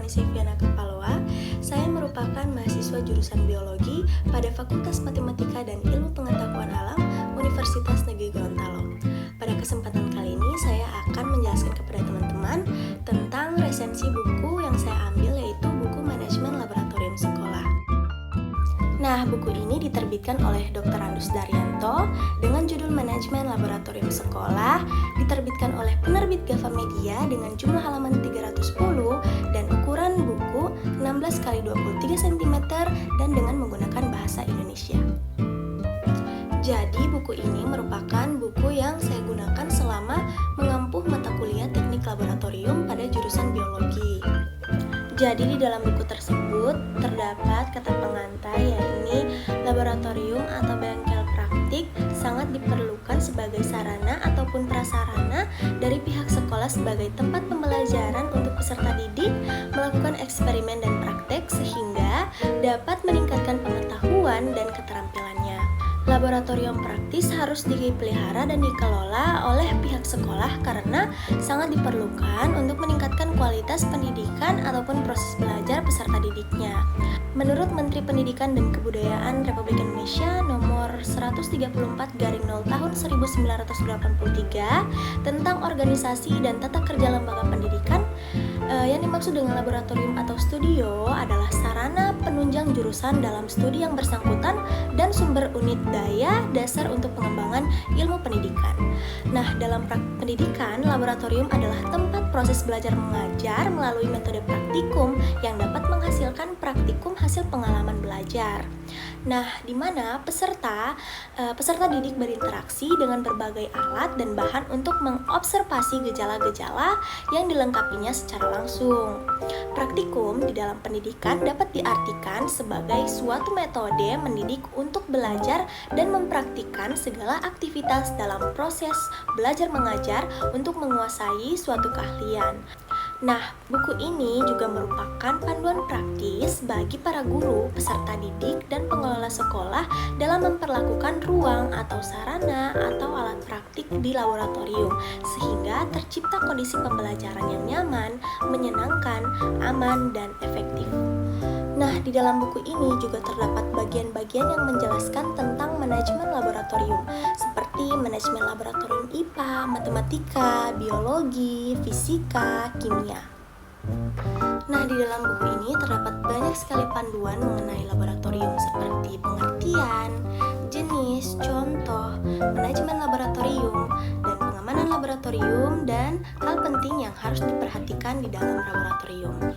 Silviana Kapaloa. Saya merupakan mahasiswa jurusan Biologi pada Fakultas Matematika dan Ilmu Pengetahuan Alam Universitas Negeri Gorontalo. Pada kesempatan kali ini saya akan menjelaskan kepada teman-teman tentang resensi buku yang saya ambil, yaitu buku Manajemen Laboratorium Sekolah. Nah, buku ini diterbitkan oleh Dr. Andus Daryanto dengan judul Manajemen Laboratorium Sekolah, diterbitkan oleh penerbit Gava Media dengan jumlah halaman 310 dan ukuran buku 16x23 cm dan dengan menggunakan bahasa Indonesia. Jadi, buku ini merupakan buku yang saya gunakan selama mengampu mata kuliah teknik laboratorium pada jurusan biologi. Jadi di dalam buku tersebut terdapat kata pengantar, yakni laboratorium atau bengkel praktik sangat diperlukan sebagai sarana ataupun prasarana dari pihak sekolah sebagai tempat pembelajaran untuk peserta didik melakukan eksperimen dan praktek sehingga dapat meningkatkan pengetahuan dan keterampilannya. Laboratorium praktis harus dipelihara dan dikelola oleh pihak sekolah karena sangat diperlukan untuk meningkatkan kualitas pendidikan ataupun proses belajar peserta didiknya. Menurut Menteri Pendidikan dan Kebudayaan Republik Indonesia nomor 134/0 tahun 1983 tentang organisasi dan tata kerja lembaga pendidikan, yang dimaksud dengan laboratorium atau studio adalah sarana penunjang jurusan dalam studi yang bersangkutan dan sumber unit daya dasar untuk pengembangan ilmu pendidikan. Nah, dalam pendidikan, laboratorium adalah tempat proses belajar mengajar melalui metode praktikum yang dapat menghasilkan praktikum hasil pengalaman belajar. Nah, di mana peserta didik berinteraksi dengan berbagai alat dan bahan untuk mengobservasi gejala-gejala yang dilengkapinya secara langsung. Praktikum di dalam pendidikan dapat diartikan sebagai suatu metode mendidik untuk belajar dan mempraktikkan segala aktivitas dalam proses belajar mengajar untuk menguasai suatu keahlian. Nah, buku ini juga merupakan panduan praktis bagi para guru, peserta didik, dan pengelola sekolah dalam memperlakukan ruang atau sarana atau alat praktik di laboratorium sehingga tercipta kondisi pembelajaran yang nyaman, menyenangkan, aman, dan efektif. Nah, di dalam buku ini juga terdapat bagian-bagian yang menjelaskan tentang manajemen laboratorium, seperti manajemen laboratorium IPA, matematika, biologi, fisika, kimia. Nah, di dalam buku ini terdapat banyak sekali panduan mengenai laboratorium seperti pengertian, jenis, contoh, manajemen laboratorium, dan pengamanan laboratorium, dan hal penting yang harus diperhatikan di dalam laboratorium.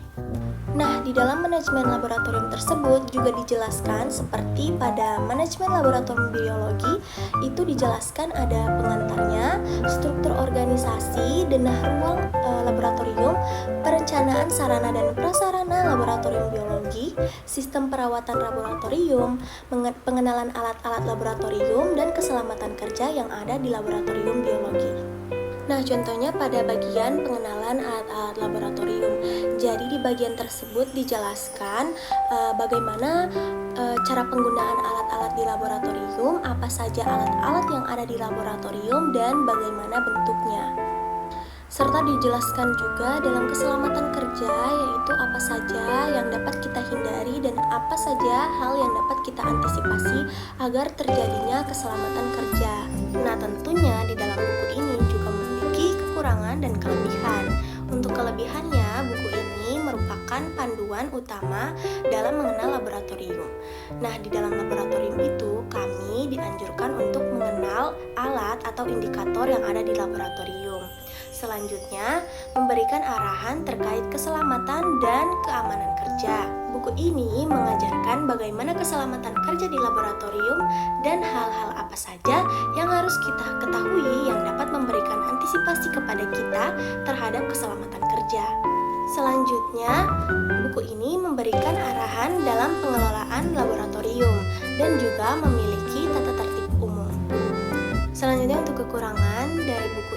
Nah, di dalam manajemen laboratorium tersebut juga dijelaskan seperti pada manajemen laboratorium biologi itu dijelaskan ada pengantarnya, struktur organisasi, denah ruang laboratorium, perencanaan sarana dan prasarana laboratorium biologi, sistem perawatan laboratorium, pengenalan alat-alat laboratorium, dan keselamatan kerja yang ada di laboratorium biologi. Nah, contohnya pada bagian pengenalan alat-alat laboratorium. Jadi di bagian tersebut dijelaskan bagaimana cara penggunaan alat-alat di laboratorium, apa saja alat-alat yang ada di laboratorium, dan bagaimana bentuknya. Serta dijelaskan juga dalam keselamatan kerja, yaitu apa saja yang dapat kita hindari dan apa saja hal yang dapat kita antisipasi agar terjadinya keselamatan kerja. Nah, tentunya di dalam buku ini juga memiliki kekurangan dan kelebihan. Untuk kelebihannya, buku ini merupakan panduan utama dalam mengenal laboratorium. Nah, di dalam laboratorium itu kami dianjurkan untuk mengenal alat atau indikator yang ada di laboratorium. Selanjutnya, memberikan arahan terkait keselamatan dan keamanan kerja. Buku ini mengajarkan bagaimana keselamatan kerja di laboratorium dan hal-hal apa saja yang harus kita ketahui yang dapat memberikan antisipasi kepada kita terhadap keselamatan kerja. Selanjutnya, buku ini memberikan arahan dalam pengelolaan laboratorium dan juga memiliki tata tertib umum. Selanjutnya, untuk kekurangan dari buku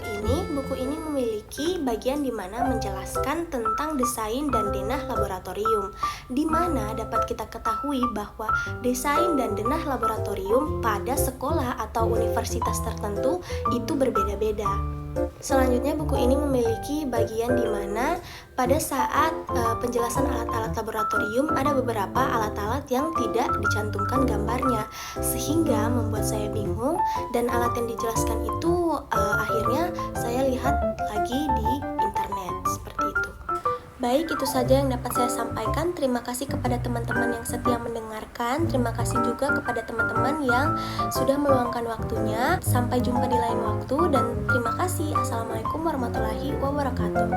ini memiliki bagian di mana menjelaskan tentang desain dan denah laboratorium, di mana dapat kita ketahui bahwa desain dan denah laboratorium pada sekolah atau universitas tertentu itu berbeda-beda. Selanjutnya, buku ini memiliki bagian di mana pada saat penjelasan alat-alat laboratorium ada beberapa alat-alat yang tidak dicantumkan gambarnya, sehingga membuat saya bingung, dan alat yang dijelaskan itu akhirnya saya lihat lagi di internet seperti itu. Baik, itu saja yang dapat saya sampaikan. Terima kasih kepada teman-teman yang setia mendengarkan. Terima kasih juga kepada teman-teman yang sudah meluangkan waktunya. Sampai jumpa di lain waktu dan terima kasih. Assalamualaikum warahmatullahi wabarakatuh.